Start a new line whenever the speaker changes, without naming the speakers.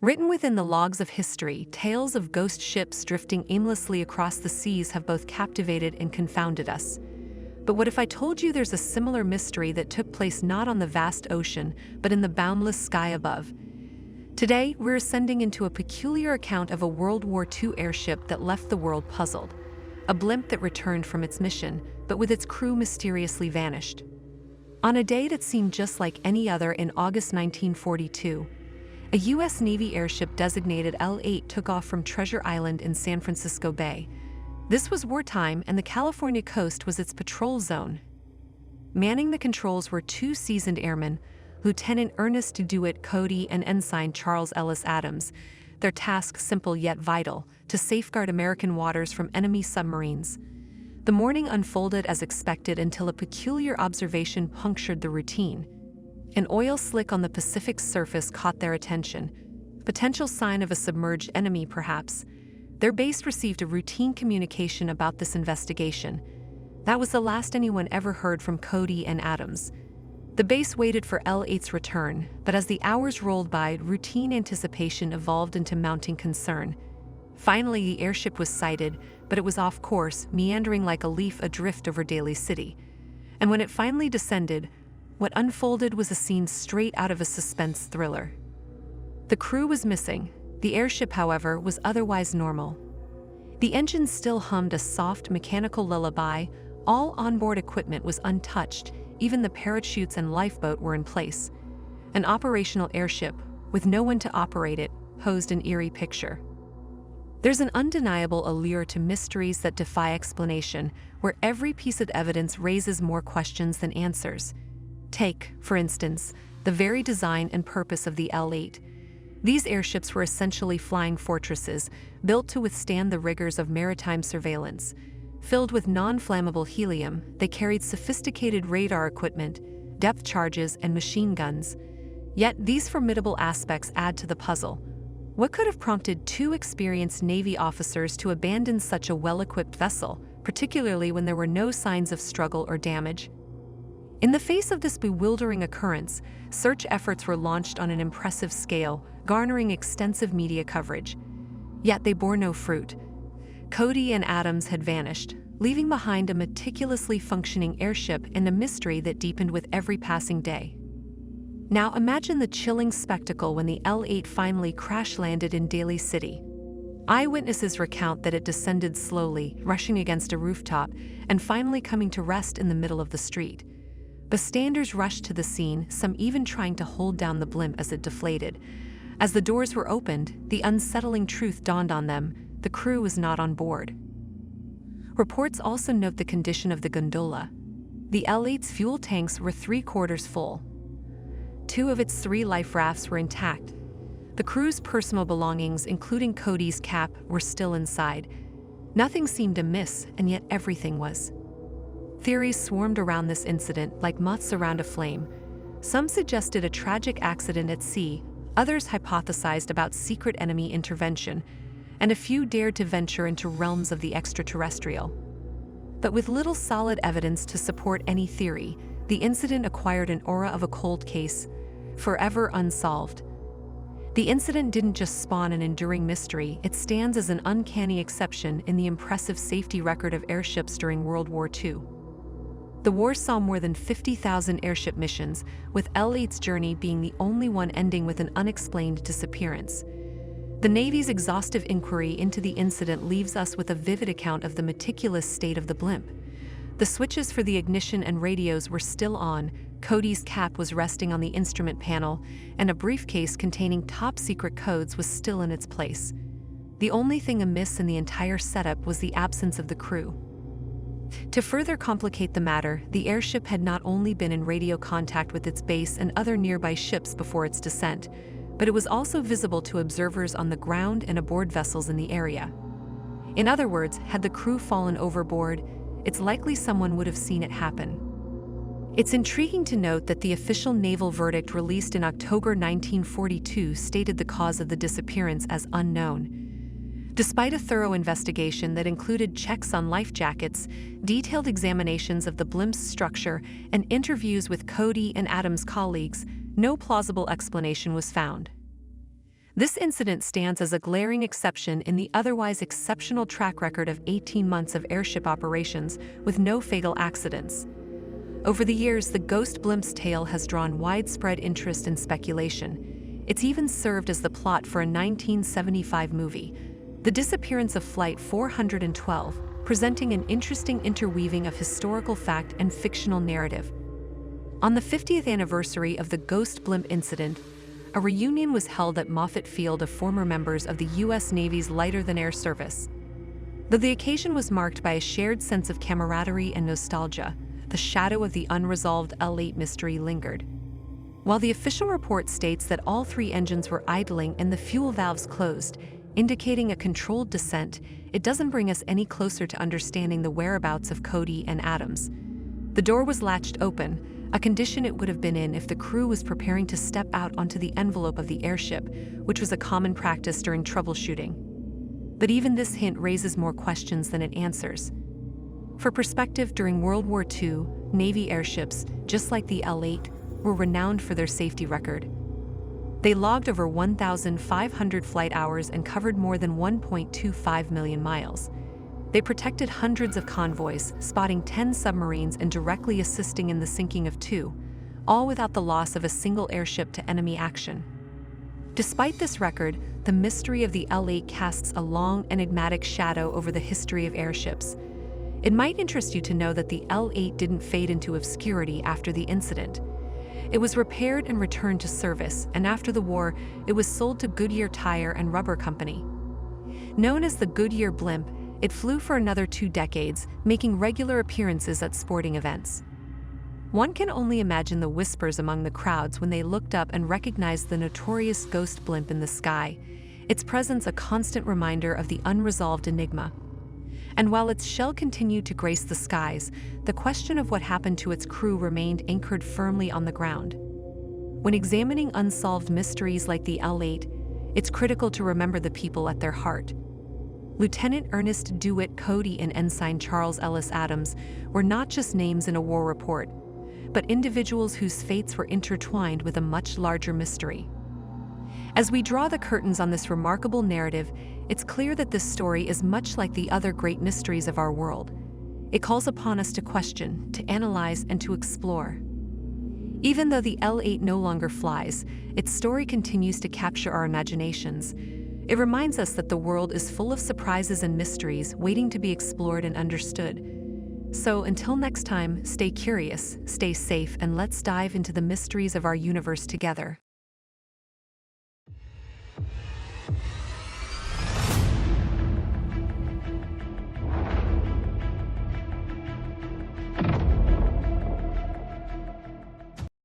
Written within the logs of history, tales of ghost ships drifting aimlessly across the seas have both captivated and confounded us. But what if I told you there's a similar mystery that took place not on the vast ocean, but in the boundless sky above? Today, we're ascending into a peculiar account of a World War II airship that left the world puzzled. A blimp that returned from its mission, but with its crew mysteriously vanished. On a day that seemed just like any other in August 1942, a U.S. Navy airship designated L-8 took off from Treasure Island in San Francisco Bay. This was wartime, and the California coast was its patrol zone. Manning the controls were two seasoned airmen, Lieutenant Ernest DeWitt Cody and Ensign Charles Ellis Adams, their task simple yet vital, to safeguard American waters from enemy submarines. The morning unfolded as expected until a peculiar observation punctured the routine. An oil slick on the Pacific's surface caught their attention. Potential sign of a submerged enemy, perhaps. Their base received a routine communication about this investigation. That was the last anyone ever heard from Cody and Adams. The base waited for L-8's return, but as the hours rolled by, routine anticipation evolved into mounting concern. Finally, the airship was sighted, but it was off course, meandering like a leaf adrift over Daly City. And when it finally descended, what unfolded was a scene straight out of a suspense thriller. The crew was missing. The airship, however, was otherwise normal. The engine still hummed a soft mechanical lullaby. All onboard equipment was untouched. Even the parachutes and lifeboat were in place. An operational airship, with no one to operate it, posed an eerie picture. There's an undeniable allure to mysteries that defy explanation, where every piece of evidence raises more questions than answers. Take, for instance, the very design and purpose of the L-8. These airships were essentially flying fortresses, built to withstand the rigors of maritime surveillance. Filled with non-flammable helium, they carried sophisticated radar equipment, depth charges, and machine guns. Yet these formidable aspects add to the puzzle. What could have prompted two experienced Navy officers to abandon such a well-equipped vessel, particularly when there were no signs of struggle or damage? In the face of this bewildering occurrence, search efforts were launched on an impressive scale, garnering extensive media coverage. Yet they bore no fruit. Cody and Adams had vanished, leaving behind a meticulously functioning airship and a mystery that deepened with every passing day. Now imagine the chilling spectacle when the L-8 finally crash-landed in Daly City. Eyewitnesses recount that it descended slowly, rushing against a rooftop, and finally coming to rest in the middle of the street. Bystanders rushed to the scene, some even trying to hold down the blimp as it deflated. As the doors were opened, the unsettling truth dawned on them: the crew was not on board. Reports also note the condition of the gondola. The L-8's fuel tanks were 3/4 full. 2 of its 3 life rafts were intact. The crew's personal belongings, including Cody's cap, were still inside. Nothing seemed amiss, and yet everything was. Theories swarmed around this incident like moths around a flame. Some suggested a tragic accident at sea, others hypothesized about secret enemy intervention, and a few dared to venture into realms of the extraterrestrial. But with little solid evidence to support any theory, the incident acquired an aura of a cold case, forever unsolved. The incident didn't just spawn an enduring mystery, it stands as an uncanny exception in the impressive safety record of airships during World War II. The war saw more than 50,000 airship missions, with L-8's journey being the only one ending with an unexplained disappearance. The Navy's exhaustive inquiry into the incident leaves us with a vivid account of the meticulous state of the blimp. The switches for the ignition and radios were still on, Cody's cap was resting on the instrument panel, and a briefcase containing top-secret codes was still in its place. The only thing amiss in the entire setup was the absence of the crew. To further complicate the matter, the airship had not only been in radio contact with its base and other nearby ships before its descent, but it was also visible to observers on the ground and aboard vessels in the area. In other words, had the crew fallen overboard, it's likely someone would have seen it happen. It's intriguing to note that the official naval verdict released in October 1942 stated the cause of the disappearance as unknown. Despite a thorough investigation that included checks on life jackets, detailed examinations of the blimp's structure, and interviews with Cody and Adams' colleagues, no plausible explanation was found. This incident stands as a glaring exception in the otherwise exceptional track record of 18 months of airship operations with no fatal accidents. Over the years, the Ghost Blimp's tale has drawn widespread interest and speculation. It's even served as the plot for a 1975 movie, The Disappearance of Flight 412, presenting an interesting interweaving of historical fact and fictional narrative. On the 50th anniversary of the Ghost Blimp incident, a reunion was held at Moffett Field of former members of the U.S. Navy's lighter-than-air service. Though the occasion was marked by a shared sense of camaraderie and nostalgia, the shadow of the unresolved L-8 mystery lingered. While the official report states that all three engines were idling and the fuel valves closed, indicating a controlled descent, it doesn't bring us any closer to understanding the whereabouts of Cody and Adams. The door was latched open, a condition it would have been in if the crew was preparing to step out onto the envelope of the airship, which was a common practice during troubleshooting. But even this hint raises more questions than it answers. For perspective, during World War II, Navy airships, just like the L-8, were renowned for their safety record. They logged over 1,500 flight hours and covered more than 1.25 million miles. They protected hundreds of convoys, spotting 10 submarines and directly assisting in the sinking of 2, all without the loss of a single airship to enemy action. Despite this record, the mystery of the L-8 casts a long, enigmatic shadow over the history of airships. It might interest you to know that the L-8 didn't fade into obscurity after the incident. It was repaired and returned to service, and after the war, it was sold to Goodyear Tire and Rubber Company. Known as the Goodyear Blimp, it flew for another 2 decades, making regular appearances at sporting events. One can only imagine the whispers among the crowds when they looked up and recognized the notorious Ghost Blimp in the sky, its presence a constant reminder of the unresolved enigma. And while its shell continued to grace the skies, the question of what happened to its crew remained anchored firmly on the ground. When examining unsolved mysteries like the L-8, it's critical to remember the people at their heart. Lieutenant Ernest DeWitt Cody and Ensign Charles Ellis Adams were not just names in a war report, but individuals whose fates were intertwined with a much larger mystery. As we draw the curtains on this remarkable narrative, it's clear that this story is much like the other great mysteries of our world. It calls upon us to question, to analyze, and to explore. Even though the L-8 no longer flies, its story continues to capture our imaginations. It reminds us that the world is full of surprises and mysteries waiting to be explored and understood. So until next time, stay curious, stay safe, and let's dive into the mysteries of our universe together.